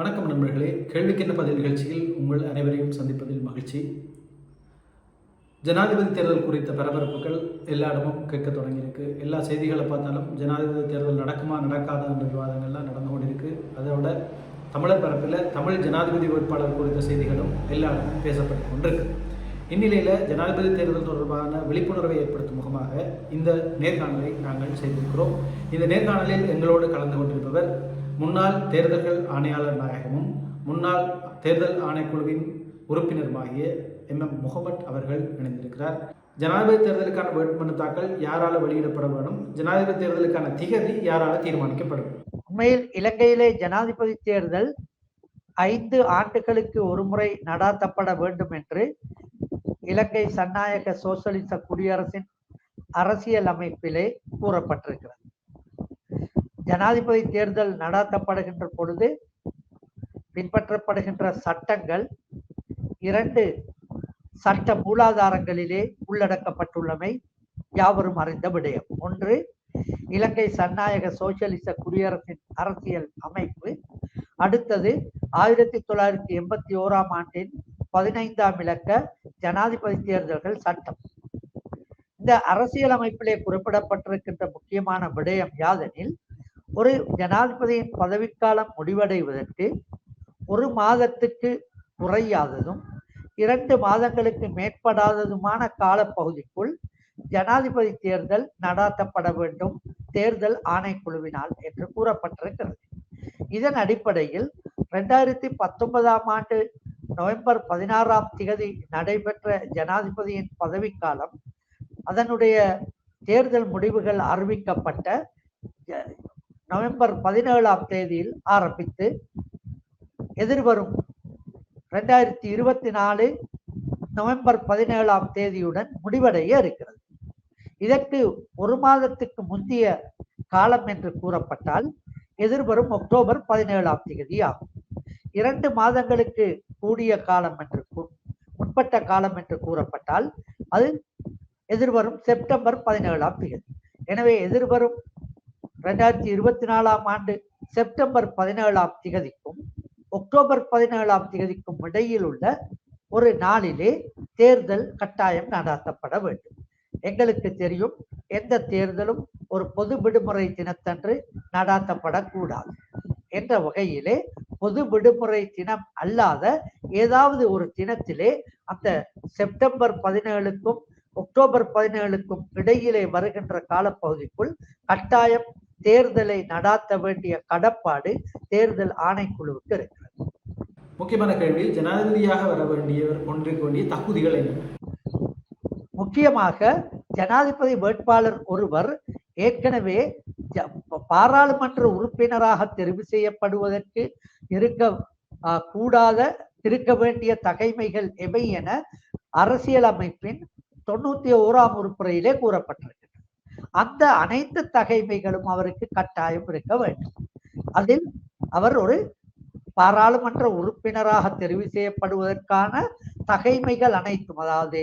வணக்கம் நண்பர்களே. கேள்விக்கென்ன பதில் நிகழ்ச்சியில் உங்கள் அனைவரையும் சந்திப்பதில் மகிழ்ச்சி. ஜனாதிபதி தேர்தல் குறித்த பரபரப்புகள் எல்லா இடமும் கேட்க தொடங்கியிருக்கு. எல்லா செய்திகளை பார்த்தாலும் ஜனாதிபதி தேர்தல் நடக்குமா நடக்காதா என்ற விவாதங்கள்லாம் நடந்து கொண்டிருக்கு. அதோட தமிழர் பரப்பில் தமிழ் ஜனாதிபதி வேட்பாளர் குறித்த செய்திகளும் எல்லா இடமும் பேசப்பட்டு கொண்டிருக்கு. இந்நிலையில் ஜனாதிபதி தேர்தல் தொடர்பான விழிப்புணர்வை ஏற்படுத்தும் முகமாக இந்த நேர்காணலை நாங்கள் செய்திருக்கிறோம். இந்த நேர்காணலில் எங்களோடு கலந்து கொண்டிருப்பவர் முன்னாள் தேர்தல்கள் ஆணையாளர் நாயகமும் முன்னாள் தேர்தல் ஆணைக்குழுவின் உறுப்பினருமாகிய MM முகமட் அவர்கள் இணைந்திருக்கிறார். ஜனாதிபதி தேர்தலுக்கான வேட்புமனு தாக்கல் யாரால வெளியிடப்பட வேண்டும், ஜனாதிபதி தேர்தலுக்கான திகதி யாரால தீர்மானிக்கப்படும்? உண்மையில் இலங்கையிலே ஜனாதிபதி தேர்தல் 5 ஆண்டுகளுக்கு ஒரு முறை நடாத்தப்பட வேண்டும் என்று இலங்கை சன்னாயக சோசலிச குடியரசின் அரசியல் அமைப்பிலே கூறப்பட்டிருக்கிறது. ஜனாதிபதி தேர்தல் நடாத்தப்படுகின்ற பொழுது பின்பற்றப்படுகின்ற சட்டங்கள் 2 சட்ட மூலாதாரங்களிலே உள்ளடக்கப்பட்டுள்ளமை யாவரும் அறிந்த விடயம். ஒன்று, இலங்கை சன்னாயக சோசியலிச குடியரசின் அரசியல் அமைப்பு. அடுத்தது 1981ஆம் ஆண்டின் 15ஆம் இலக்க ஜனாதிபதி தேர்தல்கள் சட்டம். இந்த அரசியல் அமைப்பிலே குறிப்பிடப்பட்டிருக்கின்ற முக்கியமான விடயம் யாதெனில், ஒரு ஜனாதிபதியின் பதவிக்காலம் முடிவடைவதற்கு 1 மாதத்துக்கு குறையாததும் 2 மாதங்களுக்கு மேற்படாததுமான காலப்பகுதிக்குள் ஜனாதிபதி தேர்தல் நடாத்தப்பட வேண்டும் தேர்தல் ஆணைக்குழுவினால் என்று கூறப்பட்டிருக்கிறது. இதன் அடிப்படையில் 2019ஆம் ஆண்டு நவம்பர் 16ஆம் தேதி நடைபெற்ற ஜனாதிபதியின் பதவிக்காலம் அதனுடைய தேர்தல் முடிவுகள் அறிவிக்கப்பட்ட நவம்பர் 17ஆம் தேதியில் ஆரம்பித்து எதிர்வரும் 2024 நவம்பர் 17ஆம் தேதியுடன் முடிவடைய இருக்கிறது. இதற்கு 1 மாதத்துக்கு முந்தைய காலம் என்று கூறப்பட்டால் எதிர்வரும் அக்டோபர் 17ஆம் தேதி ஆகும். 2 மாதங்களுக்கு கூடிய காலம் என்று முற்பட்ட காலம் என்று கூறப்பட்டால் அது எதிர்வரும் செப்டம்பர் 17ஆம் தேதி. எனவே எதிர்வரும் 2024ஆம் ஆண்டு செப்டம்பர் 17ஆம் தேதிக்கும் அக்டோபர் 17ஆம் தேதிக்கும் இடையில் உள்ள ஒரு நாளிலே தேர்தல் கட்டாயம் நடாத்தப்பட வேண்டும். எங்களுக்கு தெரியும், எந்த தேர்தலும் ஒரு பொது விடுமுறை தினத்தன்று நடாத்தப்படக்கூடாது என்ற வகையிலே பொது விடுமுறை தினம் அல்லாத ஏதாவது ஒரு தினத்திலே அந்த செப்டம்பர் 17க்கும் அக்டோபர் 17க்கும் இடையிலே வருகின்ற காலப்பகுதிக்குள் கட்டாயம் தேர்தலை நடாத்த வேண்டிய கடப்பாடு தேர்தல் ஆணைக்குழுவுக்கு இருக்கிறது. முக்கியமான கேள்வி, ஜனாதிபதியாக வர வேண்டியவர் கொண்டிருக்க வேண்டிய தகுதிகள் என்ன? முக்கியமாக ஜனாதிபதி வேட்பாளர் ஒருவர் ஏற்கனவே பாராளுமன்ற உறுப்பினராக தெரிவு செய்யப்படுவதற்கு இருக்க வேண்டிய தகைமைகள் எவை என அரசியலமைப்பின் 91ஆம் உறுப்புரையிலே கூறப்பட்டிருக்கிறது. அந்த அனைத்து தகைமைகளும் அவருக்கு கட்டாயம் இருக்க வேண்டும். அதில் அவர் ஒரு பாராளுமன்ற உறுப்பினராக தெரிவு செய்யப்படுவதற்கான தகைமைகள் அனைத்தும், அதாவது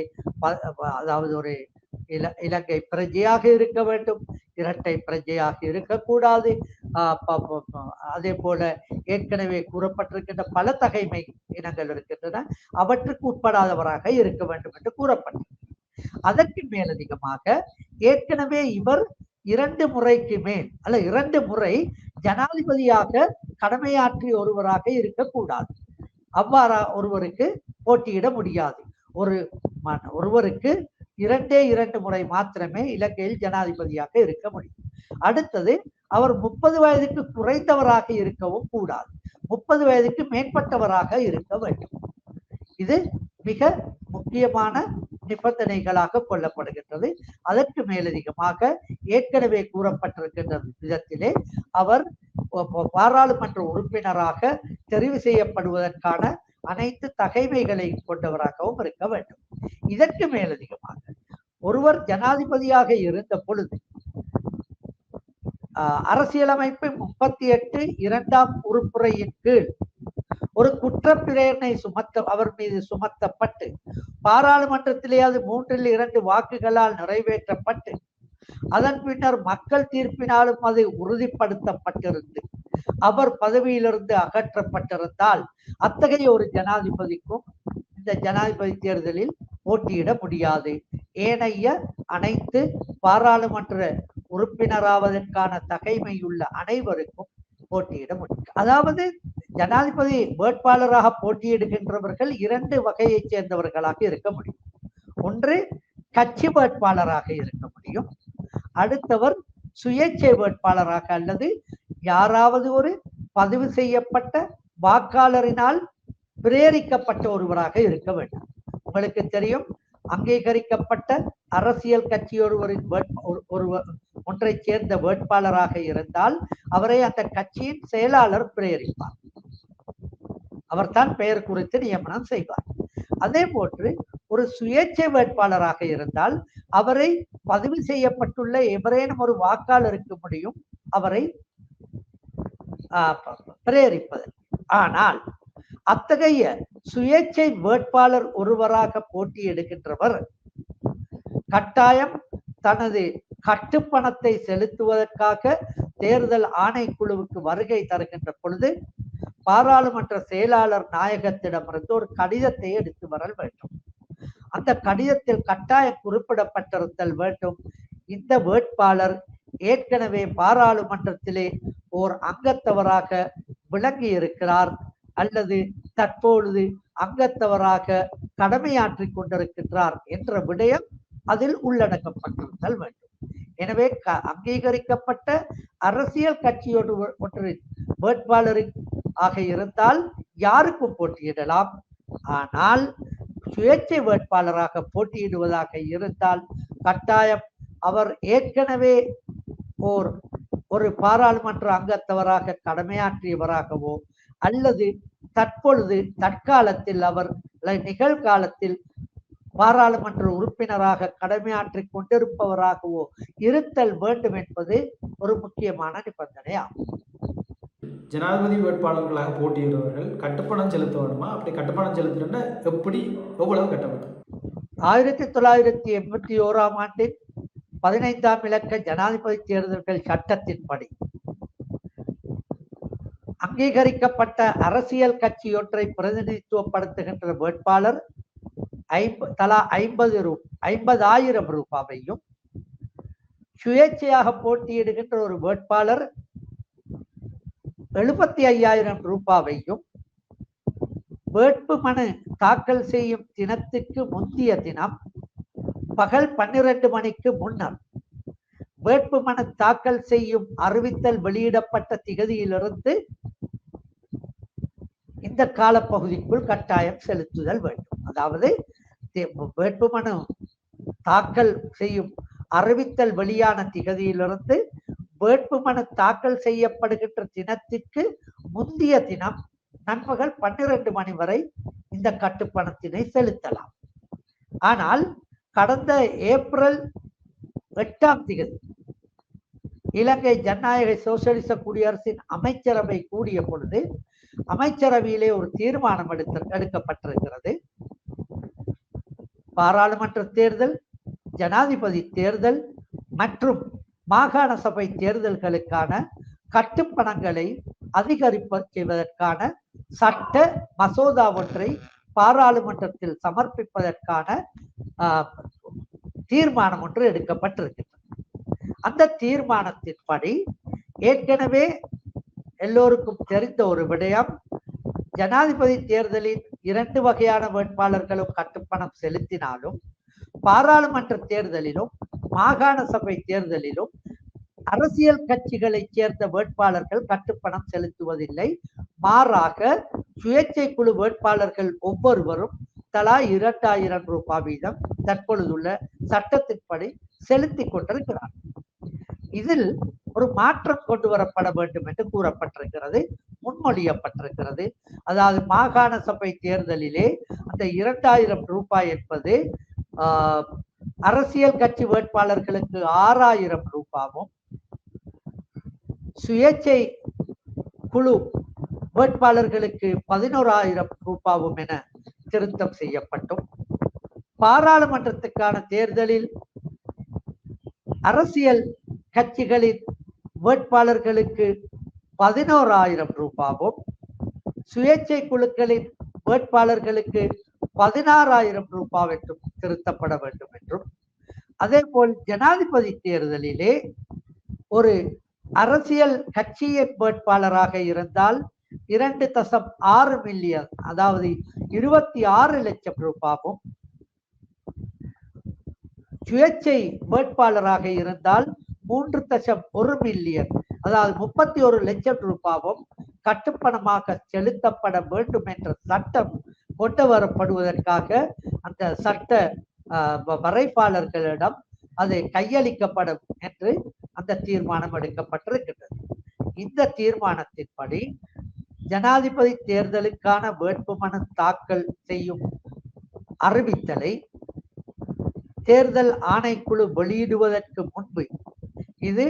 ஒரு இலங்கை பிரஜையாக இருக்க வேண்டும், இரட்டை பிரஜையாக இருக்கக்கூடாது, அதே போல ஏற்கனவே கூறப்பட்டிருக்கின்ற பல தகைமை இனங்கள் இருக்கின்றன, அவற்றுக்கு உட்படாதவராக இருக்க வேண்டும் என்று கூறப்பட்டது. அதற்கு மேலதிகமாக ஏற்கனவே இவர் 2 முறைக்கு மேல் 2 முறை ஜனாதிபதியாக கடமையாற்றிய ஒருவராக இருக்கக்கூடாது. அவ்வாறா ஒருவருக்கு போட்டியிட முடியாது. ஒருவருக்கு 2 முறை மாத்திரமே இலங்கையில் ஜனாதிபதியாக இருக்க முடியும். அடுத்தது, அவர் 30 வயதுக்கு குறைந்தவராக இருக்கவும் கூடாது, 30 வயதுக்கு மேற்பட்டவராக இருக்க வேண்டும். இது மிக முக்கியமான நிபந்தனைகளாக கொள்ளப்படுகின்றது. அதற்கு மேலதிகமாக ஏற்கனவே கூறப்பட்டிருக்கின்ற விதத்திலே அவர் பாராளுமன்ற உறுப்பினராக தெரிவு செய்யப்படுவதற்கான அனைத்து தகைமைகளை கொண்டவராகவும் இருக்க வேண்டும். இதற்கு மேலதிகமாக ஒருவர் ஜனாதிபதியாக இருந்த பொழுது அரசியலமைப்பு 38 2ஆம் உறுப்புரையின் கீழ் ஒரு குற்றப்பிரேரணை அவர் மீது சுமத்தப்பட்டு பாராளுமன்றத்திலே அது 3/2 வாக்குகளால் நிறைவேற்றப்பட்டு அதன் பின்னர் மக்கள் தீர்ப்பினாலும் அது உறுதிப்படுத்தப்பட்டிருந்து அவர் பதவியிலிருந்து அகற்றப்பட்டிருந்தால் அத்தகைய ஒரு ஜனாதிபதிக்கும் இந்த ஜனாதிபதி தேர்தலில் போட்டியிட முடியாது. ஏனைய அனைத்து பாராளுமன்ற உறுப்பினராவதற்கான தகைமையுள்ள அனைவருக்கும் போட்டியிட முடியும். அதாவது ஜனாதிபதி வேட்பாளராக போட்டியிடுகின்றவர்கள் இரண்டு வகையைச் சேர்ந்தவர்களாக இருக்க முடியும். ஒன்று கட்சி வேட்பாளராக இருக்க முடியும், அடுத்தவர் சுயேட்சை வேட்பாளராக அல்லது யாராவது ஒரு பதிவு செய்யப்பட்ட வாக்காளரினால் பிரேரிக்கப்பட்ட ஒருவராக இருக்க வேண்டும். உங்களுக்கு தெரியும், அங்கீகரிக்கப்பட்ட அரசியல் கட்சி ஒன்றை சேர்ந்த வேட்பாளராக இருந்தால் அவரை அந்த கட்சியின் செயலாளர் பிரேரிப்பார், அவர் தான் பெயர் குறித்து நியமனம் செய்வார். அதே போன்று ஒரு சுயேட்சை வேட்பாளராக இருந்தால் அவரை பதிவு செய்யப்பட்டுள்ள எவரேனும் ஒரு வாக்காளருக்கு முடியும் அவரை பிரேரிப்பது. ஆனால் அத்தகைய சுயேட்சை வேட்பாளர் ஒருவராக போட்டியிடுகின்றவர் கட்டாயம் தனது கட்டுப்பணத்தை செலுத்துவதற்காக தேர்தல் ஆணைக்குழுவுக்கு வருகை தருகின்ற பொழுது பாராளுமன்ற செயலாளர் நாயகத்திடமிருந்து ஒரு கடிதத்தை எடுத்து வர வேண்டும். அந்த கடிதத்தில் கட்டாயம் குறிப்பிடப்பட்டிருத்தல் வேண்டும், இந்த வேட்பாளர் ஏற்கனவே பாராளுமன்றத்திலே ஓர் அங்கத்தவராக விளங்கி இருக்கிறார் அல்லது தற்பொழுது அங்கத்தவராக கடமையாற்றிக் கொண்டிருக்கின்றார் என்ற விடயம் அதில் உள்ளடக்கப்பட்டிருத்தல் வேண்டும். எனவே அங்கீகரிக்கப்பட்ட அரசியல் கட்சியோடு ஒன்று வேட்பாளர் ஆக இருந்தால் யாருக்கும் போட்டியிடலாம். ஆனால் சுயேட்சை வேட்பாளராக போட்டியிடுவதாக இருந்தால் கட்டாயம் அவர் ஏற்கனவே ஒரு பாராளுமன்ற அங்கத்தவராக கடமையாற்றியவராகவோ அல்லது தற்காலத்தில் அவர் நிகழ்காலத்தில் பாராளுமன்ற உறுப்பினராக கடமையாற்றிக் கொண்டிருப்பவராகவோ இருத்தல் வேண்டும் என்பது ஒரு முக்கியமான நிபந்தனை ஆகும். ஜனாதிபதி வேட்பாளர்களாக போட்டியிடுறவர்கள் கட்டுப்பணம் செலுத்த வேண்டுமா? அப்படி கட்டுப்பணம் செலுத்துறேன்னா எப்படி, எவ்வளவு கட்ட வேண்டும்? 1981 ஆண்டின் 15ஆம் இலக்க ஜனாதிபதி தேர்தல்கள் சட்டத்தின்படி அங்கீகரிக்கப்பட்ட அரசியல் கட்சியொன்றை பிரதிநிதித்துவப்படுத்துகின்ற வேட்பாளர் தலா 50,000 ரூபாவையும், சுயேட்சையாக போட்டியிடுகின்ற ஒரு வேட்பாளர் 75,000 ரூபாவையும், வேட்புமனு தாக்கல் செய்யும் தினத்துக்கு முந்தைய தினம் பகல் 12 மணிக்கு முன்னர் வேட்புமனு தாக்கல் செய்யும் அறிவித்தல் வெளியிடப்பட்ட திகதியிலிருந்து இந்த காலப்பகுதிக்குள் கட்டாயம் செலுத்துதல் வேண்டும். அதாவது வேட்புமனு தாக்கல் செய்யும் அறிவித்தல் வெளியான திகதியிலிருந்து வேட்புமனு தாக்கல் செய்யப்படுகின்ற தினத்திற்கு முந்தைய தினம் நண்பகல் 12 மணி வரை இந்த கட்டுப்பணத்தினை செலுத்தலாம். ஆனால் கடந்த ஏப்ரல் 8ஆம் திகதி இலங்கை ஜனநாயக சோசியலிச குடியரசின் அமைச்சரவை கூடிய பொழுது அமைச்சரவையிலே ஒரு தீர்மானம் எடுக்கப்பட்டிருக்கிறது. பாராளுமன்ற தேர்தல், ஜனாதிபதி தேர்தல் மற்றும் மாகாண சபை தேர்தல்களுக்கான கட்டுப்பணங்களை அதிகரிப்பு செய்வதற்கான சட்ட மசோதா ஒன்றை பாராளுமன்றத்தில் சமர்ப்பிப்பதற்கான தீர்மானம் ஒன்று எடுக்கப்பட்டிருக்கிறது. அந்த தீர்மானத்தின்படி ஏற்கனவே எல்லோருக்கும் தெரிந்த ஒரு விடயம், ஜனாதிபதி தேர்தலில் 2 வகையான வேட்பாளர்களும் கட்டுப்பணம் செலுத்தினாலும் பாராளுமன்ற தேர்தலிலும் மாகாண சபை தேர்தலிலும் அரசியல் கட்சிகளை சேர்ந்த வேட்பாளர்கள் கட்டுப்பணம் செலுத்துவதில்லை. மாறாக சுயேட்சை குழு வேட்பாளர்கள் ஒவ்வொருவரும் தலா 2,000 ரூபாய் வீதம் தற்பொழுதுள்ள சட்டத்தின்படி செலுத்தி கொண்டிருக்கிறார். இதில் ஒரு மாற்றம் கொண்டு வரப்பட வேண்டும் என்று கூறப்பட்டிருக்கிறது, முன்மொழியப்பட்டிருக்கிறது. அதாவது மாகாண சபை தேர்தலிலே அந்த 2,000 ரூபாய் என்பது அரசியல் கட்சி வேட்பாளர்களுக்கு 6,000 ரூபாயும், சுயேட்சை குழு வேட்பாளர்களுக்கு 11,000 ரூபாயும் என திருத்தம் செய்யப்பட்டும், பாராளுமன்றத்துக்கான தேர்தலில் அரசியல் கட்சிகளின் வேட்பாளர்களுக்கு 11,000 ரூபாவும், சுயேட்சை குழுக்களின் வேட்பாளர்களுக்கு 16,000 ரூபாவென்றும் திருத்தப்பட வேண்டும் என்றும், அதே போல் ஜனாதிபதி தேர்தலிலே ஒரு அரசியல் கட்சியின் வேட்பாளராக இருந்தால் 2.6 மில்லியன், அதாவது 26 லட்சம் ரூபாவும், சுயேட்சை வேட்பாளராக இருந்தால் 3.1 மில்லியன், அதாவது 31 லட்சம் ரூபாவும் கட்டுப்பணமாக செலுத்தப்பட வேண்டும் என்ற சட்டம் கொண்டு வரப்படுவதற்காக அந்த சட்ட வரைபாளர்களிடம் அது கையளிக்கப்படும் என்று அந்த தீர்மானம் எடுக்கப்பட்டிருக்கின்றது. இந்த தீர்மானத்தின்படி ஜனாதிபதி தேர்தலுக்கான வேட்புமனு தாக்கல் செய்யும் அறிவித்தலை தேர்தல் ஆணைக்குழு வெளியிடுவதற்கு முன்பு இது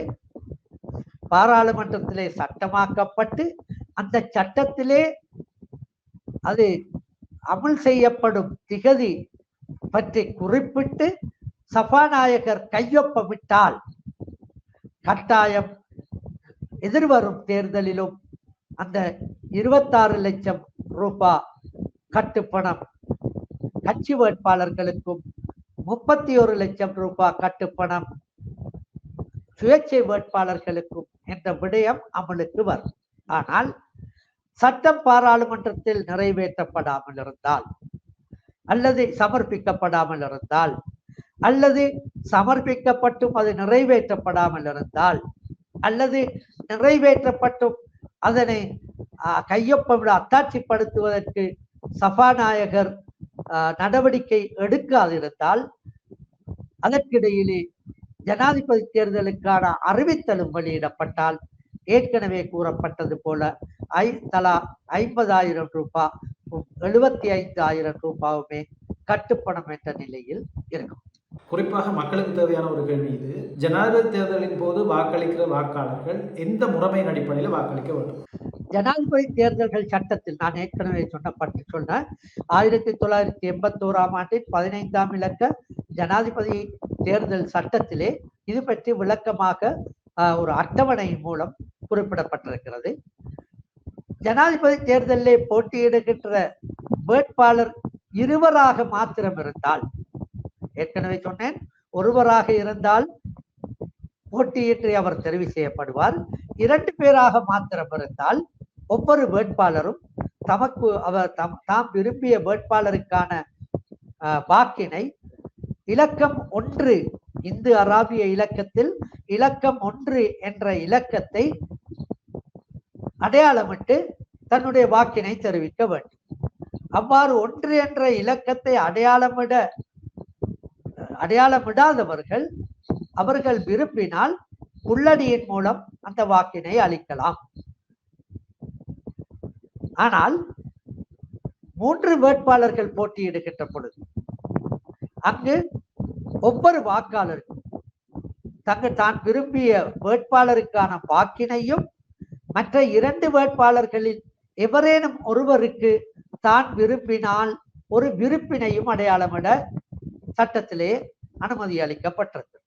பாராளுமன்றத்திலே சட்டமாக்கப்பட்டு அந்த சட்டத்திலே அது அமல் செய்யப்படும் திகதி பற்றி குறிப்பிட்டு சபாநாயகர் கையொப்பமிட்டால் கட்டாயம் எதிர்வரும் தேர்தலிலும் அந்த 26 லட்சம் ரூபாய் கட்டுப்பணம் கட்சி வேட்பாளர்களுக்கும் 31 லட்சம் ரூபாய் கட்டுப்பணம் சுயேட்சை வேட்பாளர்களுக்கும் என்ற விடயம் அமலுக்கு வரும். ஆனால் சட்டம் பாராளுமன்றத்தில் நிறைவேற்றப்படாமல் இருந்தால், அல்லது சமர்ப்பிக்கப்படாமல் இருந்தால், அல்லது சமர்ப்பிக்கப்பட்டும் அது நிறைவேற்றப்படாமல் இருந்தால், அல்லது நிறைவேற்றப்பட்டும் அதனை கையொப்பமிட அத்தாட்சிப்படுத்துவதற்கு சபாநாயகர் நடவடிக்கை எடுக்காதிருந்தால், அதற்கிடையிலே ஜனாதிபதி தேர்தலுக்கான அறிவித்தலும் வெளியிடப்பட்டால் ஏற்கனவே கூறப்பட்டது போல தலா 50,000 ரூபாய் 75,000 ரூபாயுமே கட்டுப்பணம் என்ற நிலையில் இருக்கும். குறிப்பாக மக்களுக்கு தேவையான ஒரு கேள்வி இது. ஜனாதிபதி தேர்தலின் போது வாக்களிக்கிற வாக்காளர்கள் எந்த முறைமையின் அடிப்படையில் வாக்களிக்க வேண்டும்? ஜனாதிபதி தேர்தல்கள் சட்டத்தில் நான் ஏற்கனவே சொன்ன 1981ஆம் ஆண்டின் 15ஆம் இலக்க ஜனாதிபதி தேர்தல் சட்டத்திலே இது பற்றி விளக்கமாக ஒரு அட்டவணை மூலம் குறிப்பிடப்பட்டிருக்கிறது. ஜனாதிபதி தேர்தலிலே போட்டியிடுகின்ற வேட்பாளர் இருவராக மாத்திரம் இருந்தால், ஏற்கனவே சொன்னேன், ஒருவராக இருந்தால் போட்டியின்றி அவர் தெரிவு செய்யப்படுவார். 2 பேராக மாத்திரம் இருந்தால் ஒவ்வொரு வேட்பாளரும் தமக்கு தாம் விரும்பிய வேட்பாளருக்கான வாக்கினை இலக்கம் 1 இந்து அராபிய இலக்கத்தில் இலக்கம் 1 என்ற இலக்கத்தை அடையாளமிட்டு தன்னுடைய வாக்கினை தெரிவிக்க வேண்டும். அவ்வாறு 1 என்ற இலக்கத்தை அடையாளமிடாதவர்கள் அவர்கள் விரும்பினால் உள்ளடியின் மூலம் அந்த வாக்கினை அளிக்கலாம். ஆனால் 3 வேட்பாளர்கள் போட்டியிடுகின்ற பொழுது அங்கு ஒவ்வொரு வாக்காளருக்கும் தான் விரும்பிய வேட்பாளருக்கான வாக்கினையும் மற்ற 2 வேட்பாளர்களில் எவரேனும் ஒருவருக்கு தான் விரும்பினால் ஒரு விருப்பினையும் அடையாளமிட சட்டத்திலே அனுமதி அளிக்கப்பட்டிருக்கிறது.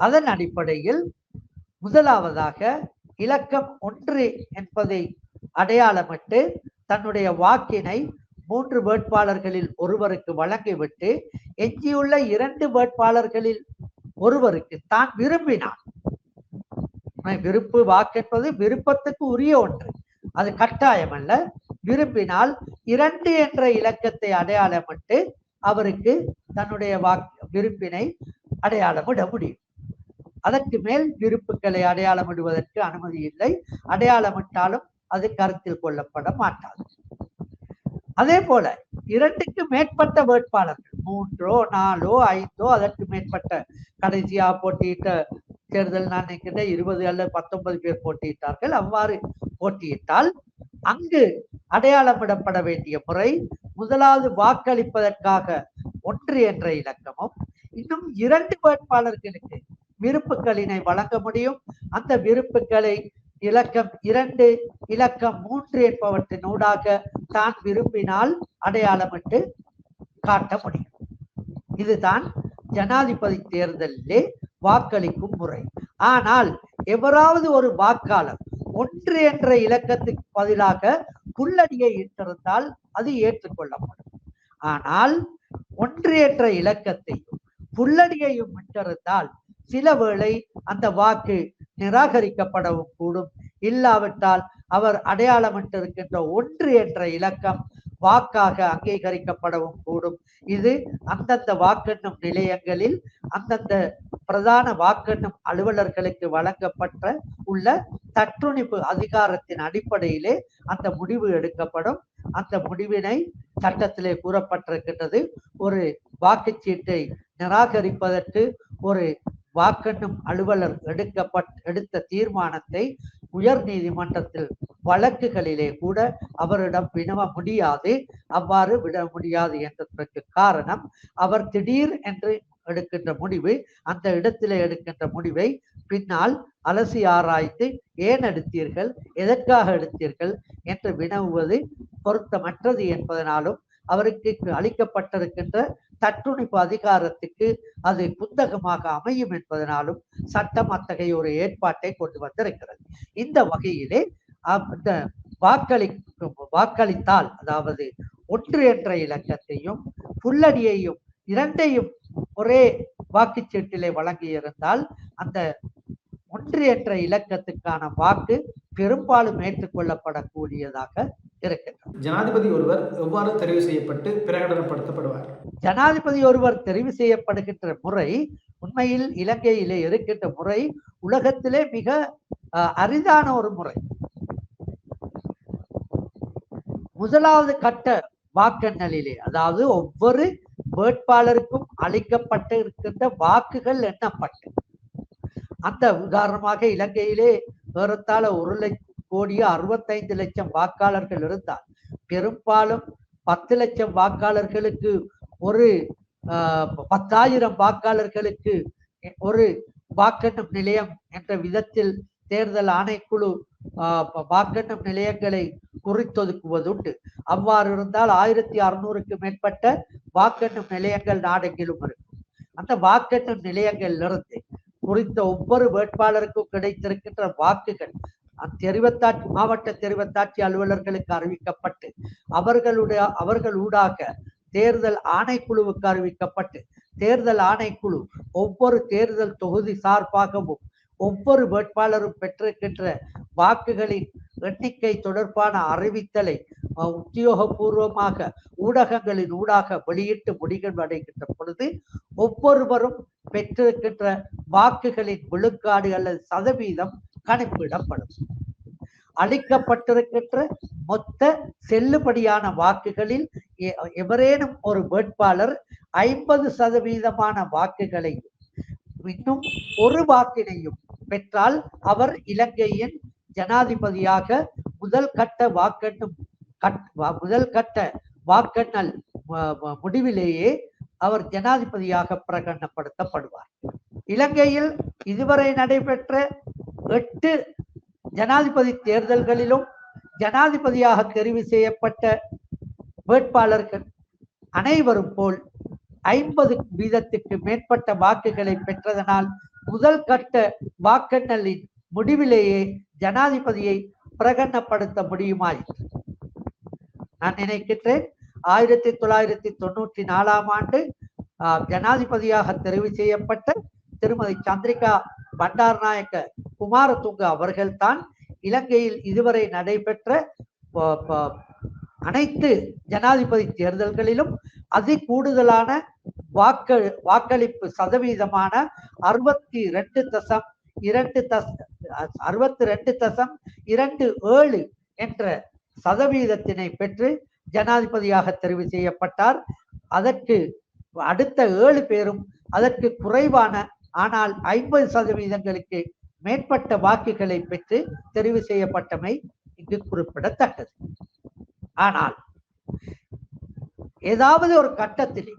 அதன் அடிப்படையில் முதலாவதாக இலக்கம் 1 என்பதை அடையாளமிட்டு தன்னுடைய வாக்கினை 3 வேட்பாளர்களில் ஒருவருக்கு வழங்கிவிட்டு எஞ்சியுள்ள 2 வேட்பாளர்களில் ஒருவருக்கு தான் விரும்பினார். விருப்பு வாக்கு என்பது விருப்பத்துக்கு உரிய ஒன்று, அது கட்டாயம் அல்ல. விரும்பினால் 2 என்ற இலக்கத்தை அடையாளமிட்டு அவருக்கு தன்னுடைய விருப்பினை அடையாளமிட முடியும். அதற்கு மேல் விருப்புகளை அடையாளமிடுவதற்கு அனுமதி இல்லை. அடையாளமிட்டாலும் அது கருத்தில் கொள்ளப்பட மாட்டாது. அதே போல 2க்கு மேற்பட்ட வேட்பாளர்கள் 3, 4, 5 அதற்கு மேற்பட்ட கடைசியாக போட்டியிட்ட தேர்தல் நான் நினைக்கின்ற 20 அல்லது 19 பேர் போட்டியிட்டார்கள். அவ்வாறு போட்டியிட்டால் அங்கு அடையாளமிடப்பட வேண்டிய முறை, முதலாவது வாக்களிப்பதற்காக 1 என்ற இலக்கமும் இன்னும் 2 வேட்பாளர்களுக்கு விருப்புகளினை வழங்க முடியும். அந்த விருப்புகளை இலக்கம் 2, இலக்கம் 3 என்பவற்றின் ஊடாக தான் விரும்பினால் அடையாளமிட்டு காட்ட முடியும். இதுதான் ஜனாதிபதி தேர்தலிலே வாக்களிக்கும் முறை. ஆனால் எவராவது ஒரு வாக்காளர் 1 என்ற இலக்கத்துக்கு பதிலாக புல்லடியை இட்டிருந்தால் அது ஏற்றுக்கொள்ளப்படும். ஆனால் 1 என்ற இலக்கத்தையும் புல்லடியையும் இட்டிருந்தால் சில வேளை அந்த வாக்கு நிராகரிக்கப்படவும் கூடும். இல்லாவிட்டால் அவர் அடையாளமிட்டிருக்கின்ற 1 என்ற இலக்கம் வாக்காக அங்கீகரிக்கப்படவும் கூடும். இது அந்தந்த வாக்கெண்ணும் நிலையங்களில் அந்தந்த பிரதான வாக்கெண்ணும் அலுவலர்களுக்கு வழங்கப்பட்ட உள்ள தற்றுணிப்பு அதிகாரத்தின் அடிப்படையிலே அந்த முடிவு எடுக்கப்படும். அந்த முடிவினை சட்டத்திலே கூறப்பட்டிருக்கின்றது. ஒரு வாக்குச்சீட்டை நிராகரிப்பதற்கு ஒரு வாக்கெண்ணும் அலுவலர் எடுத்த தீர்மானத்தை உயர் நீதிமன்றத்தில் வழக்குகளிலே கூட அவரிடம் வினவ முடியாது. அவ்வாறு விட முடியாது என்பதற்கு காரணம், அவர் திடீர் என்று எடுக்கின்ற முடிவு, அந்த இடத்திலே எடுக்கின்ற முடிவை பின்னால் அலசி ஆராய்ந்து ஏன் எடுத்தீர்கள், எதற்காக எடுத்தீர்கள் என்று வினவுவது பொருத்தமற்றது என்பதனாலும் அவருக்கு அளிக்கப்பட்டிருக்கின்ற தற்றுணிப்பு அதிகாரத்துக்கு அது புத்தகமாக அமையும் என்பதனாலும் சட்டம் அத்தகைய ஒரு ஏற்பாட்டை கொண்டு வந்திருக்கிறது. இந்த வகையிலே அந்த வாக்களித்தால், அதாவது 1 என்ற இலக்கத்தையும் புல்லடியையும் இரண்டையும் ஒரே வாக்குச்சீட்டிலே வழங்கியிருந்தால் அந்த 1 என்ற இலக்கத்துக்கான வாக்கு பெரும்பாலும் ஏற்றுக்கொள்ளப்படக்கூடியதாக இருக்கிறது. ஜனாதிபதி ஒருவர் எவ்வாறு தெரிவு செய்யப்பட்டு பிரகடனப்படுத்தப்படுவார்? ஜனாதிபதி ஒருவர் தெரிவு செய்யப்படுகின்ற முறை உண்மையில் இலங்கையிலே இருக்கின்ற முறை உலகத்திலே மிக அரிதான ஒரு முறை. முதலாவது கட்ட வாக்கெண்ணலிலே, அதாவது ஒவ்வொரு வேட்பாளருக்கும் அளிக்கப்பட்டு இருக்கின்ற வாக்குகள் எண்ணப்பட்டு, அந்த உதாரணமாக இலங்கையிலே ஏறத்தாழ 1,65,00,000 வாக்காளர்கள் இருந்தால் பெரும்பாலும் 10 லட்சம் வாக்காளர்களுக்கு ஒரு 10,000 வாக்காளர்களுக்கு ஒரு வாக்கெண்ணும் நிலையம் என்ற விதத்தில் தேர்தல் ஆணைக்குழு வாக்கெண்ணும் நிலையங்களை குறித்தொதுக்குவதுண்டு. அவ்வாறு இருந்தால் 1600க்கு மேற்பட்ட வாக்கெண்ணும் நிலையங்கள் நாடெங்கிலும் இருக்கும். அந்த வாக்கெண்ணும் நிலையங்களிலிருந்து குறித்த ஒவ்வொரு வேட்பாளருக்கும் கிடைத்திருக்கின்ற வாக்குகள் தெரிவத்தாட்சி மாவட்ட தெரிவத்தாட்சி அலுவலர்களுக்கு அறிவிக்கப்பட்டு அவர்கள் ஊடாக தேர்தல் ஆணைக்குழுவுக்கு அறிவிக்கப்பட்டு தேர்தல் ஆணைக்குழு ஒவ்வொரு தேர்தல் தொகுதி சார்பாகவும் ஒவ்வொரு வேட்பாளரும் பெற்றிருக்கின்ற வாக்குகளின் எண்ணிக்கை தொடர்பான அறிவித்தலை உத்தியோகபூர்வமாக ஊடகங்களின் ஊடாக வெளியிட்டு முடிகள் அடைகின்ற பொழுது ஒவ்வொருவரும் பெற்றிருக்கின்ற வாக்குகளின் விழுக்காடு அல்லது சதவீதம் கணிப்பிடப்படும். அளிக்கப்பட்டிருக்கின்ற மொத்த செல்லுபடியான வாக்குகளில் எவரேனும் ஒரு வேட்பாளர் 50% வாக்குகளையும் இன்னும் ஒரு வாக்கினையும் பெற்றால் அவர் இலங்கையின் ஜனாதிபதியாக முதல் கட்ட வாக்கெண்ணல் முடிவிலேயே அவர் ஜனாதிபதியாக பிரகடனப்படுத்தப்படுவார். இலங்கையில் இதுவரை நடைபெற்ற 8 ஜனாதிபதி தேர்தல்களிலும் ஜனாதிபதியாக தெரிவு செய்யப்பட்ட வேட்பாளர்கள் அனைவரும் போல் 50% மேற்பட்ட வாக்குகளை பெற்றதனால் முதல் கட்ட வாக்கெண்ணலின் முடிவிலேயே ஜனாதிபதியை பிரகடனப்படுத்த முடியுமாயிற்று. நான் நினைக்கின்றேன் 1994 ஆண்டு ஜனாதிபதியாக தெரிவு செய்யப்பட்ட திருமதி சந்திரிகா பண்டாரநாயக்க குமாரதுங்க அவர்கள்தான் இலங்கையில் இதுவரை நடைபெற்ற அனைத்து ஜனாதிபதி தேர்தல்களிலும் அதி கூடுதலான வாக்களிப்பு சதவீதமான 62.27 என்ற சதவீதத்தினை பெற்று ஜனாதிபதியாக தெரிவு செய்யப்பட்டார். அதற்கு அடுத்த 7 பேரும் அதற்கு குறைவான ஆனால் 50% மேற்பட்ட வாக்குகளை பெற்று தெரிவு செய்யப்பட்டமை இங்கு குறிப்பிடத்தக்கது. ஆனால் ஏதாவது ஒரு கட்டத்திலே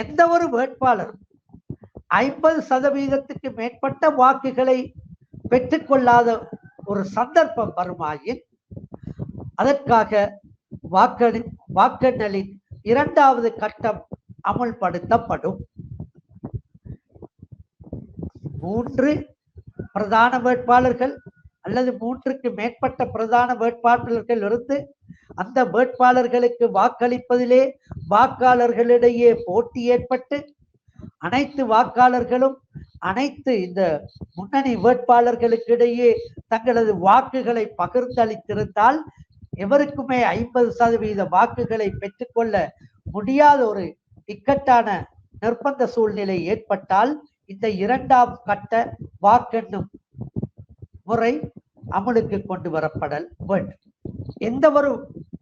எந்த ஒரு வேட்பாளரும் 50% மேற்பட்ட வாக்குகளை பெற்றுக்கொள்ளாத ஒரு சந்தர்ப்பம் வருமாயின் அதற்காக வாக்கெண்ணலின் 2வது கட்டம் அமுல்படுத்தப்படும். 3 பிரதான வேட்பாளர்கள் அல்லது 3க்கு மேற்பட்ட பிரதான வேட்பாளர்கள் இருந்து அந்த வேட்பாளர்களுக்கு வாக்களிப்பதிலே வாக்காளர்களிடையே போட்டி ஏற்பட்டு அனைத்து வாக்காளர்களும் அனைத்து இந்த முன்னணி வேட்பாளர்களுக்கு இடையே தங்களது வாக்குகளை பகிர்ந்தளித்திருந்தால் எவருக்குமே 50% வாக்குகளை பெற்றுக்கொள்ள முடியாத ஒரு இக்கட்டான நிர்பந்த சூழ்நிலை ஏற்பட்டால் இந்த 2ஆம் கட்ட வாக்கெண்ணும் முறை அமலுக்கு கொண்டு வரப்படல் வேண்டும். எந்த ஒரு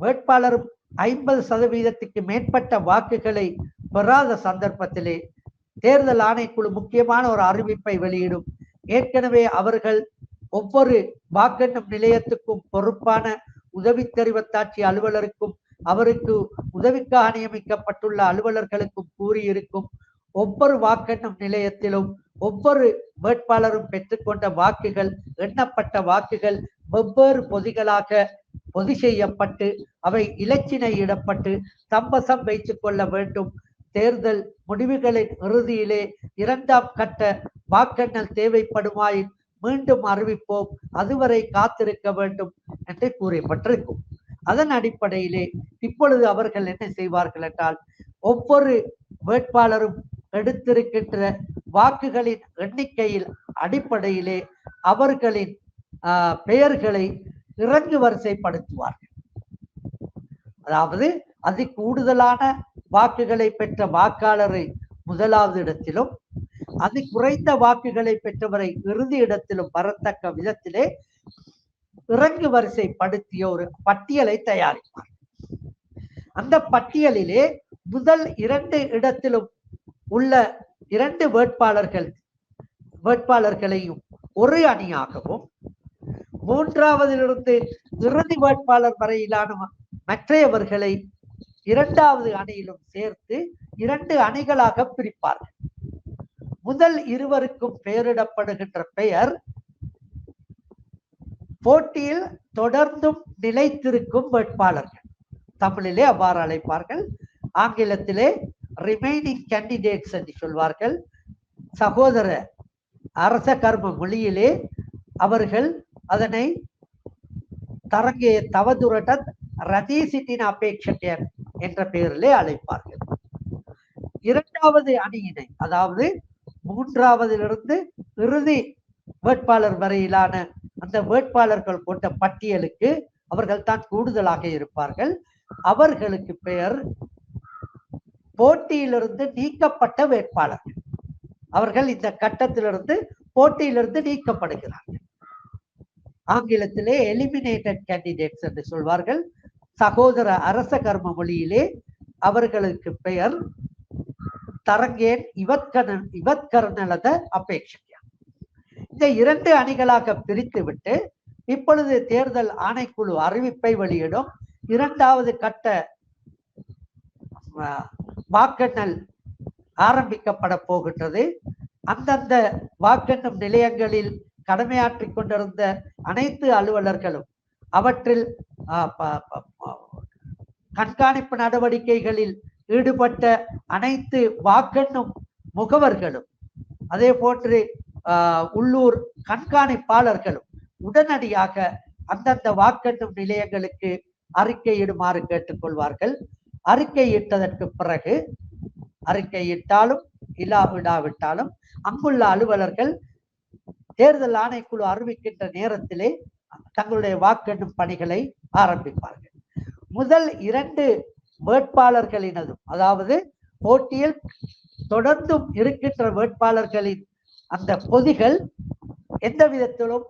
வேட்பாளரும் 50%க்கு மேற்பட்ட வாக்குகளை பெறாத சந்தர்ப்பத்திலே தேர்தல் ஆணைக்குழு முக்கியமான ஒரு அறிவிப்பை வெளியிடும். ஏற்கனவே அவர்கள் ஒவ்வொரு வாக்கெண்ணும் நிலையத்துக்கும் பொறுப்பான உதவி தெரிவத்தாட்சி அலுவலருக்கும் அவருக்கு உதவிக்காக நியமிக்கப்பட்டுள்ள அலுவலர்களுக்கும் கூறியிருக்கும். ஒவ்வொரு வாக்கெண்ணும் நிலையத்திலும் ஒவ்வொரு வேட்பாளரும் பெற்றுக்கொண்ட வாக்குகள் எண்ணப்பட்ட வாக்குகள் வெவ்வேறு பொதிகளாக பொதி செய்யப்பட்டு அவை இலச்சினையிடப்பட்டு தம்பசம் வைத்துக் கொள்ள வேண்டும். தேர்தல் முடிவுகளின் இறுதியிலே 2ஆம் கட்ட வாக்கெண்ணல் தேவைப்படுமாயின் மீண்டும் அறிவிப்போம், அதுவரை காத்திருக்க வேண்டும் என்று கூறப்பட்டிருக்கும். அதன் அடிப்படையிலே இப்பொழுது அவர்கள் என்ன செய்வார்கள் என்றால், ஒவ்வொரு வேட்பாளரும் எடுத்திருக்கின்ற வாக்குகளின் எண்ணிக்கையில் அடிப்படையிலே அவர்களின் பெயர்களை இறங்கு வரிசைப்படுத்துவார்கள். அதாவது அதி கூடுதலான வாக்குகளை பெற்ற வாக்காளரை முதலாவது இடத்திலும் அதி குறைந்த வாக்குகளை பெற்றவரை இறுதி இடத்திலும் வரத்தக்க விதத்திலே இறங்கு வரிசைப்படுத்திய ஒரு பட்டியலை தயாரிப்பார். அந்த பட்டியலிலே முதல் 2 இடத்திலும் உள்ள 2 வேட்பாளர்களையும் ஒரு அணியாகவும் 3ஆவதிலிருந்து இறுதி வேட்பாளர் வரையிலான மற்றையவர்களை 2வது அணியிலும் சேர்த்து 2 அணிகளாக பிரிப்பார்கள். முதல் இருவருக்கும் பெயரிடப்படுகின்ற பெயர் போட்டியில் தொடர்ந்தும் நிலைத்திருக்கும் வேட்பாளர்கள். தமிழிலே அவ்வாறு அழைப்பார்கள். ஆங்கிலத்திலே ரிமைனிங் கேண்டிடேட்ஸ் என்று சொல்வார்கள். சகோதர அரச கர்ம மொழியிலே அவர்கள் அதனை தரங்கே தவதுரடன் ரதீசிட்டின் அபேட்சகர் என்ற பெயரிலே அழைப்பார்கள். 2வது அணியினை, அதாவது 3ஆவதிலிருந்து இறுதி வேட்பாளர் வரையிலான அந்த வேட்பாளர்கள் கொண்ட பட்டியலுக்கு அவர்கள் தான் கூடுதலாக இருப்பார்கள். அவர்களுக்கு பெயர் போட்டியிலிருந்து நீக்கப்பட்ட வேட்பாளர்கள். அவர்கள் இந்த கட்டத்திலிருந்து போட்டியிலிருந்து நீக்கப்படுகிறார்கள். ஆங்கிலத்திலே எலிமினேட்டட் கேண்டிடேட்ஸ் என்று சொல்வார்கள். சகோதர அரச கர்ம மொழியிலே அவர்களுக்கு பெயர் தரங்கேன் இவத்கரணலத அபேட்சையா. இந்த 2 அணிகளாக பிரித்து விட்டு இப்பொழுது தேர்தல் ஆணைக்குழு அறிவிப்பை வெளியிடும். 2வது கட்ட வாக்கெண்ணல் ஆரம்பிக்கப்பட போகின்றது. அந்தந்த வாக்கெண்ணும் நிலையங்களில் கடமையாற்றிக் கொண்டிருந்த அனைத்து அலுவலர்களும் அவற்றில் கண்காணிப்பு நடவடிக்கைகளில் ஈடுபட்ட அனைத்து வாக்கெண்ணும் முகவர்களும் அதே போன்று உள்ளூர் கண்காணிப்பாளர்களும் உடனடியாக அந்தந்த வாக்கெண்ணும் நிலையங்களுக்கு அறிக்கையிடுமாறு கேட்டுக்கொள்வார்கள். அறிக்கையிட்டதற்கு பிறகு, அறிக்கையிட்டாலும் இல்லாவிடாவிட்டாலும் அங்குள்ள அலுவலர்கள் தேர்தல் ஆணைக்குழு அறிவிக்கின்ற நேரத்திலே தங்களுடைய வாக்கெண்ணும் பணிகளை ஆரம்பிப்பார்கள். முதல் 2 வேட்பாளர்களினதும், அதாவது போட்டியில் தொடர்ந்தும் இருக்கின்ற வேட்பாளர்களின் அந்த பொதிகள் எந்த விதத்திலும்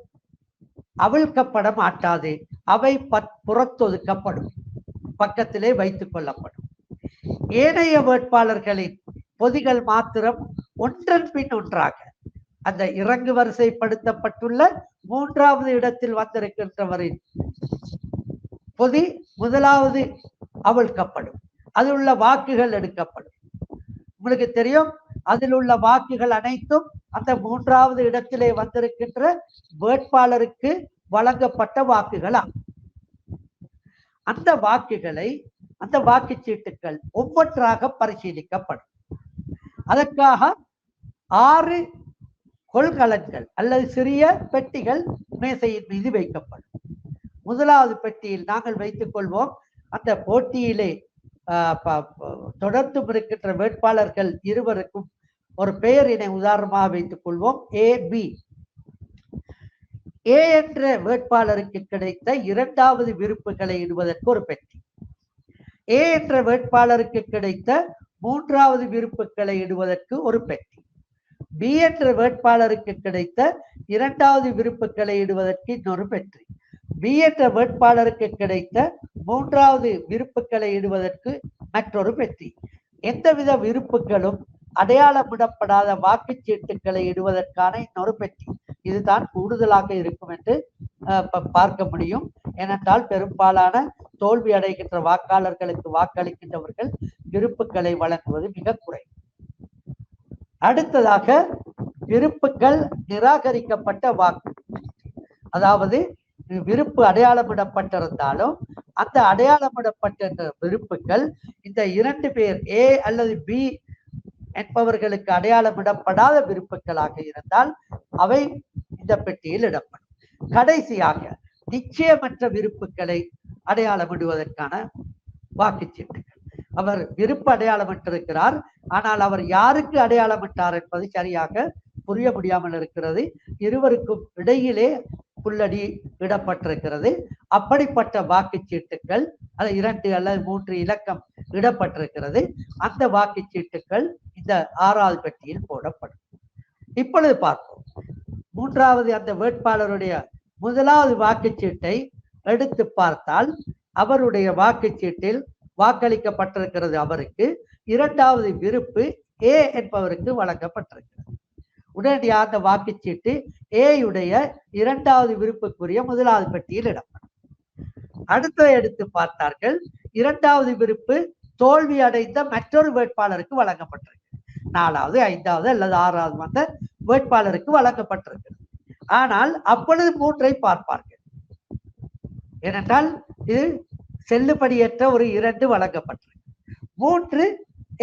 அவிழ்க்கப்பட மாட்டாது. அவை புறத்தொதுக்கப்படும், பக்கத்திலே வைத்துக் கொள்ளப்படும். ஏனைய வேட்பாளர்களின் பொதிகள் மாத்திரம் ஒன்றன் பின் ஒன்றாக அந்த இறங்கு வரிசைப்படுத்தப்பட்டுள்ள 3வது இடத்தில் வந்திருக்கின்றவரின் பொதி முதலாவது அவிழ்க்கப்படும். அதில் உள்ள வாக்குகள் எடுக்கப்படும். உங்களுக்கு தெரியும், அதில் உள்ள வாக்குகள் அனைத்தும் அந்த 3வது இடத்திலே வந்திருக்கின்ற வேட்பாளருக்கு வழங்கப்பட்ட வாக்குகளாகும். அந்த வாக்குகளை, அந்த வாக்குச்சீட்டுகள் ஒவ்வொன்றாக பரிசீலிக்கப்படும். அதற்காக 6 கொள்கலன்கள் அல்லது சிறிய பெட்டிகள் மேசையின் மீது வைக்கப்படும். முதலாவது பெட்டியில் நாங்கள் வைத்துக் கொள்வோம். அந்த போட்டியிலே தொடர்ந்து இருக்கின்ற வேட்பாளர்கள் இருவருக்கும் ஒரு பெயரினை உதாரணமாக வைத்துக் கொள்வோம். ஏ என்ற வேட்பாளருக்கு கிடைத்த இரண்டாவது விருப்புகளை இடுவதற்கு ஒரு பெட்டி, ஏ என்ற வேட்பாளருக்கு கிடைத்த மூன்றாவது விருப்புகளை இடுவதற்கு ஒரு பெட்டி, பி என்ற வேட்பாளருக்கு கிடைத்த இரண்டாவது விருப்புகளை இடுவதற்கு இன்னொரு பெட்டி, பி என்ற வேட்பாளருக்கு கிடைத்த மூன்றாவது விருப்புகளை இடுவதற்கு மற்றொரு பெட்டி. எந்தவித விருப்புகளும் அடையாளமிடப்படாத வாக்குச்சீட்டுகளை இடுவதற்கான இன்னொரு பெட்டி. இதுதான் கூடுதலாக இருக்கும் என்று பார்க்க முடியும். ஏனென்றால் பெரும்பாலான தோல்வி அடைகின்ற வாக்காளர்களுக்கு வாக்களிக்கின்றவர்கள் விருப்புகளை வழங்குவது மிக குறைவு. அடுத்ததாக விருப்புகள் நிராகரிக்கப்பட்ட வாக்கு, அதாவது விருப்பு அடையாளமிடப்பட்டிருந்தாலும் அந்த அடையாளமிடப்பட்ட விருப்புகள் இந்த இரண்டு பேர் ஏ அல்லது பி என்பவர்களுக்கு அடையாளமிடப்படாத விருப்புகளாக இருந்தால் அவை இந்த பெட்டியில் இடப்படும். கடைசியாக நிச்சயமற்ற விருப்புகளை அடையாளமிடுவதற்கான வாக்குச்சீட்டுகள். அவர் விருப்பு அடையாளமிட்டிருக்கிறார், ஆனால் அவர் யாருக்கு அடையாளமிட்டார் என்பது சரியாக புரிய முடியாமல் இருக்கிறது. இருவருக்கும் இடையிலே புள்ளடி இடப்பட்டிருக்கிறது. அப்படிப்பட்ட வாக்குச்சீட்டுகள் அல்ல 2 அல்லது 3 இலக்கம் இடப்பட்டிருக்கிறது. அந்த வாக்குச்சீட்டுகள் இந்த 6வது பெட்டியில் போடப்படும். இப்பொழுது பார்ப்போம். மூன்றாவது அந்த வேட்பாளருடைய முதலாவது வாக்குச்சீட்டை எடுத்து பார்த்தால் அவருடைய வாக்குச்சீட்டில் வாக்களிக்கப்பட்டிருக்கிறது. அவருக்கு இரண்டாவது விருப்பு ஏ என்பவருக்கு வழங்கப்பட்டிருக்கிறது. உடனடியாக அந்த வாக்குச்சீட்டு ஏயுடைய இரண்டாவது விருப்புக்குரிய முதலாவது பெட்டியில் இடப்படும். அடுத்த எடுத்து பார்த்தார்கள். இரண்டாவது விருப்பு தோல்வி அடைந்த மற்றொரு வேட்பாளருக்கு வழங்கப்பட்டிருக்கு. 4வது 5வது அல்லது 6வது வந்த வேட்பாளருக்கு வழங்கப்பட்டிருக்கிறது. ஆனால் அப்பொழுது 3ஐ பார்ப்பார்கள். ஏனென்றால் இது செல்லுபடியற்ற ஒரு 2 வழங்கப்பட்டிருக்கு. 3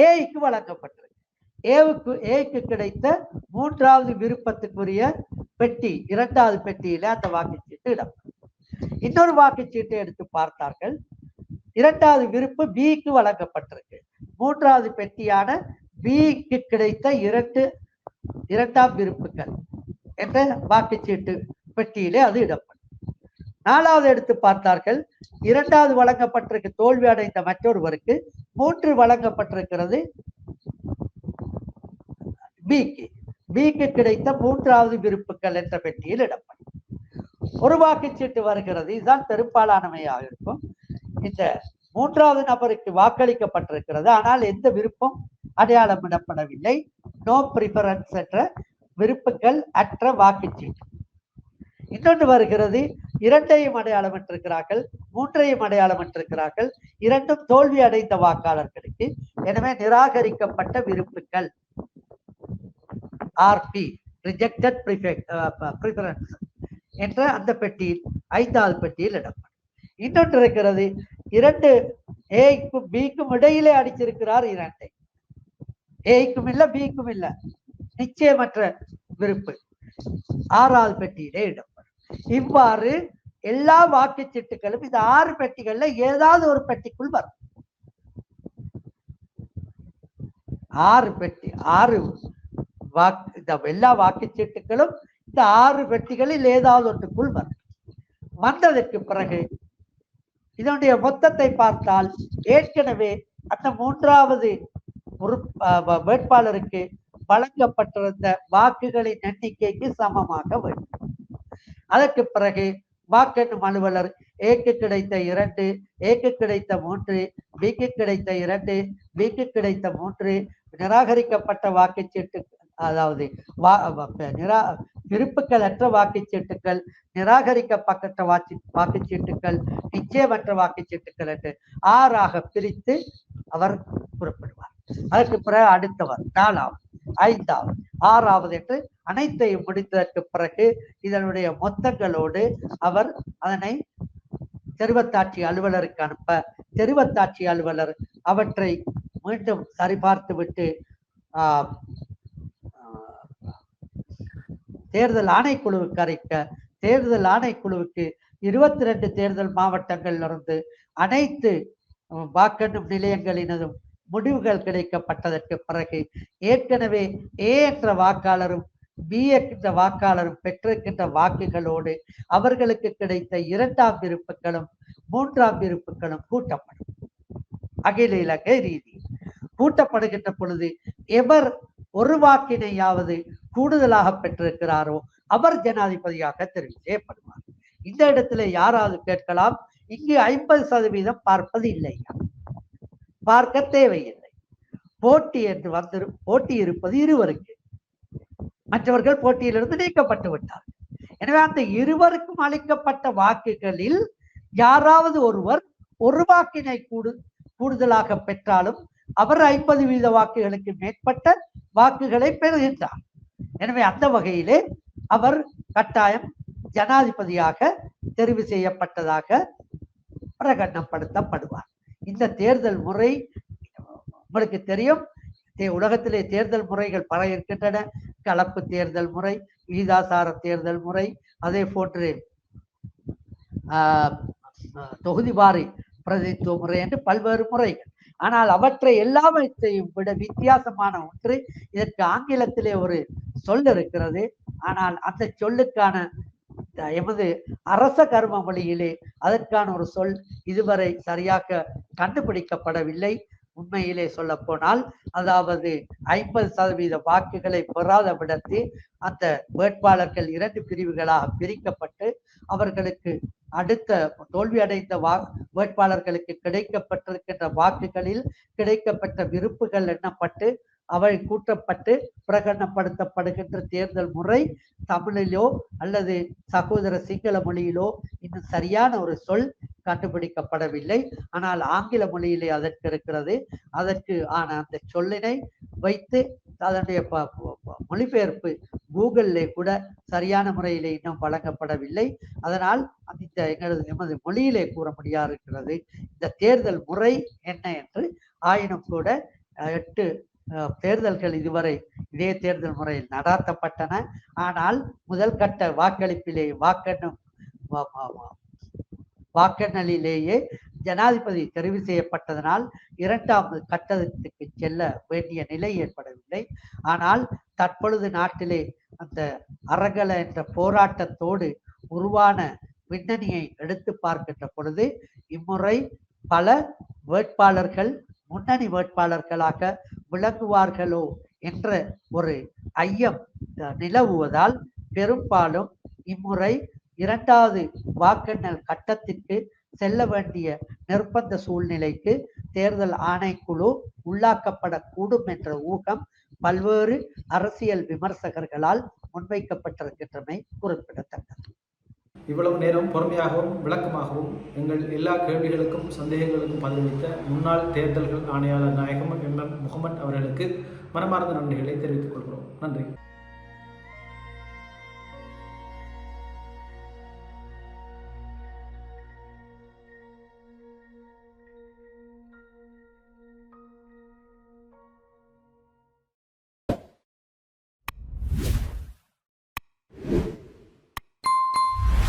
ஏக்கு வழங்கப்பட்டிருக்கு. ஏக்கு கிடைத்த மூன்றாவது விருப்பத்துக்குரிய பெட்டி இரண்டாவது பெட்டியில அந்த வாக்குச்சீட்டு இடப்படும். இன்னொரு வாக்குச்சீட்டை எடுத்து பார்த்தார்கள். இரண்டாவது விருப்பு பிக்கு வழங்கப்பட்டிருக்கு. மூன்றாவது பெட்டியான பிக்கு கிடைத்த இரண்டாம் விருப்புகள் என்ற வாக்குச்சீட்டு பெட்டியிலே அது இடப்படும். 4வது எடுத்து பார்த்தார்கள். இரண்டாவது வழங்கப்பட்டிருக்கு தோல்வி அடைந்த மற்றொருவருக்கு 3 வழங்கப்பட்டிருக்கிறது. பிக்கு கிடைத்த மூன்றாவது விருப்புகள் என்ற பெட்டியில் இடப்படும். ஒரு வாக்குச்சீட்டு வருகிறது. இதுதான் பெரும்பாலானவையாக இருக்கும். இந்த மூன்றாவது நபருக்கு வாக்களிக்கப்பட்டிருக்கிறது, ஆனால் எந்த விருப்பம் அடையாளமிடப்படவில்லை. நோ பிரிஃபரன்ஸ் என்ற விருப்புகள் அற்ற வாக்குச்சீட்டு. இன்னொன்று வருகிறது. 2ஐயும் அடையாளமிட்டிருக்கிறார்கள், 3ஐயும் அடையாளமிட்டிருக்கிறார்கள். 2ம் தோல்வி அடைந்த வாக்காளர்களுக்கு. எனவே நிராகரிக்கப்பட்ட விருப்புகள் RP ரிஜெக்டட் பிரிஃபரன்ஸ் என்ற அந்த பெட்டியில் 5வது பெட்டியில் இடப்படும். இன்னொன்று இருக்கிறது. 2 ஏக்கும் பிக்கும் இடையிலே அடிச்சிருக்கிறார் 2. ஏக்கும் இல்ல பிக்கும் இல்ல, நிச்சயமற்ற விருப்பு 6வது பெட்டியிலே இடப்படும். இவ்வாறு எல்லா வாக்குச்சீட்டுகளும் இந்த 6 பெட்டிகள்ல ஏதாவது ஒரு பெட்டிக்குள் வரும். 6 பெட்டி 6 எல்லா வாக்குச்சீட்டுகளும் இந்த 6 பெட்டிகளில் ஏதாவது ஒன்றுக்குள் வரும். வந்ததற்கு பிறகு இதனுடைய மொத்தத்தை பார்த்தால் ஏற்கனவே அந்த மூன்றாவது வேட்பாளருக்கு வழங்கப்பட்டிருந்த வாக்குகளின் எண்ணிக்கைக்கு சமமாக வேண்டும். அதற்கு பிறகு வாக்கெண்ணும் அலுவலர் ஏக்கு கிடைத்த 2, ஏக்கு கிடைத்த 3, பிக்கு கிடைத்த 2, பிக்கு கிடைத்த 3, நிராகரிக்கப்பட்ட வாக்குச்சீட்டு, அதாவது விருப்புகள் அற்ற வாக்குச்சீட்டுகள், நிராகரிக்கப்பட்ட வாக்குச்சீட்டுகள், நிச்சயமற்ற வாக்குச்சீட்டுகள் என்று 6ஆக பிரித்து அவர் குறிப்பிடுவார். அதற்கு பிறகு அடுத்தவர் 4வது 5வது 6வது என்று அனைத்தையும் முடித்ததற்கு பிறகு இதனுடைய மொத்தங்களோடு அவர் அதனை தெரிவத்தாட்சி அலுவலருக்கு அனுப்ப, தெரிவத்தாட்சி அலுவலர் அவற்றை மீண்டும் சரிபார்த்து விட்டு தேர்தல் ஆணைக்குழுவுக்கு அறிக்க, தேர்தல் ஆணைக்குழுவுக்கு 22 தேர்தல் மாவட்டங்களிலிருந்து அனைத்து வாக்கெண்ணும் நிலையங்களினதும் முடிவுகள் கிடைக்கப்பட்டதற்கு பிறகு ஏற்கனவே ஏ என்ற வாக்காளரும் பி என்ற வாக்காளரும் பெற்றிருக்கின்ற வாக்குகளோடு அவர்களுக்கு கிடைத்த 2ஆம் விருப்புகளும் 3ஆம் விருப்புகளும் கூட்டப்படும். அகில இலங்கை ரீதியில் கூட்டப்படுகின்ற பொழுது எவர் ஒரு வாக்கினையாவது கூடுதலாக பெற்றிருக்கிறாரோ அவர் ஜனாதிபதியாக தெரிவு செய்யப்படுவார். இந்த இடத்துல யாராவது கேட்கலாம், இங்கு 50% பார்ப்பது இல்லையா? பார்க்க தேவையில்லை. போட்டி என்று போட்டி இருப்பது இருவருக்கு, மற்றவர்கள் போட்டியிலிருந்து நீக்கப்பட்டு விட்டார். எனவே அந்த இருவருக்கும் அளிக்கப்பட்ட வாக்குகளில் யாராவது ஒருவர் ஒரு வாக்கினை கூடுதலாக பெற்றாலும் அவர் 50% வாக்குகளுக்கு மேற்பட்ட வாக்குகளை பெறுகின்றார். எனவே அந்த வகையிலே அவர் கட்டாயம் ஜனாதிபதியாக தெரிவு செய்யப்பட்டதாக பிரகடனப்படுத்தப்படுவார். இந்த தேர்தல் முறை உங்களுக்கு தெரியும், உலகத்திலே தேர்தல் முறைகள் பல இருக்கின்றன. கலப்பு தேர்தல் முறை, விகிதாசார தேர்தல் முறை, அதே போன்று தொகுதிவாரி பிரதிநிதித்துவ முறை என்று பல்வேறு முறைகள். ஆனால் அவற்றை எல்லாவற்றையும் விட வித்தியாசமான ஒன்று, இதற்கு ஆங்கிலத்திலே ஒரு சொல் இருக்கிறது. ஆனால் அந்த சொல்லுக்கான எமது அரச கர்ம மொழியிலே அதற்கான ஒரு சொல் இதுவரை சரியாக கண்டுபிடிக்கப்படவில்லை. உண்மையிலே சொல்ல போனால், அதாவது 50% வாக்குகளை பெறாத விடத்தில் அந்த வேட்பாளர்கள் 2 பிரிவுகளாக பிரிக்கப்பட்டு அவர்களுக்கு அடுத்த தோல்வி அடைந்த வேட்பாளர்களுக்கு கிடைக்கப்பட்டிருக்கின்ற வாக்குகளில் கிடைக்கப்பட்ட விருப்புகள் எண்ணப்பட்டு அவை கூட்டப்பட்டு பிரகடனப்படுத்தப்படுகின்ற தேர்தல் முறை தமிழிலோ அல்லது சகோதர சிங்கள மொழியிலோ இன்னும் சரியான ஒரு சொல் கண்டுபிடிக்கப்படவில்லை. ஆனால் ஆங்கில மொழியிலே அதற்கு இருக்கிறது. அதற்கு ஆன அந்த சொல்லினை வைத்து அதனுடைய மொழிபெயர்ப்பு கூகுளிலே கூட சரியான முறையிலே இன்னும் வழங்கப்படவில்லை. அதனால் எமது மொழியிலே கூற முடியாது இருக்கிறது இந்த தேர்தல் முறை என்ன என்று. ஆயினும் கூட 8 தேர்தல்கள் இதுவரை இதே தேர்தல் முறையில் நடாத்தப்பட்டன. ஆனால் முதல் கட்ட வாக்களிப்பிலே வாக்கெண்ணலிலேயே ஜனாதிபதி தெரிவு செய்யப்பட்டதனால் 2ஆம் கட்டத்துக்கு செல்ல வேண்டிய நிலை ஏற்படவில்லை. ஆனால் தற்பொழுது நாட்டிலே அந்த அறகல என்ற போராட்டத்தோடு உருவான பின்னணியை எடுத்து பார்க்கின்ற பொழுது இம்முறை பல வேட்பாளர்கள் முன்னணி வேட்பாளர்களாக விளங்குவார்களோ என்ற ஒரு ஐயம் நிலவுவதால் பெரும்பாலும் இம்முறை 2வது வாக்கெண்ணல் கட்டத்திற்கு செல்ல வேண்டிய நிர்பந்த சூழ்நிலைக்கு தேர்தல் ஆணைக்குழு உள்ளாக்கப்படக்கூடும் என்ற ஊகம் பல்வேறு அரசியல் விமர்சகர்களால் முன்வைக்கப்பட்டிருக்கின்றமை குறிப்பிடத்தக்கது. இவ்வளவு நேரம் பொறுமையாகவும் விளக்கமாகவும் எங்கள் எல்லா கேள்விகளுக்கும் சந்தேகங்களுக்கும் பதிலளித்த முன்னாள் தேர்தல்கள் ஆணையாளர் நாயகம் எம்.எம். முகமட் அவர்களுக்கு மனமார்ந்த நன்றிகளை தெரிவித்துக் கொள்கிறோம். நன்றி.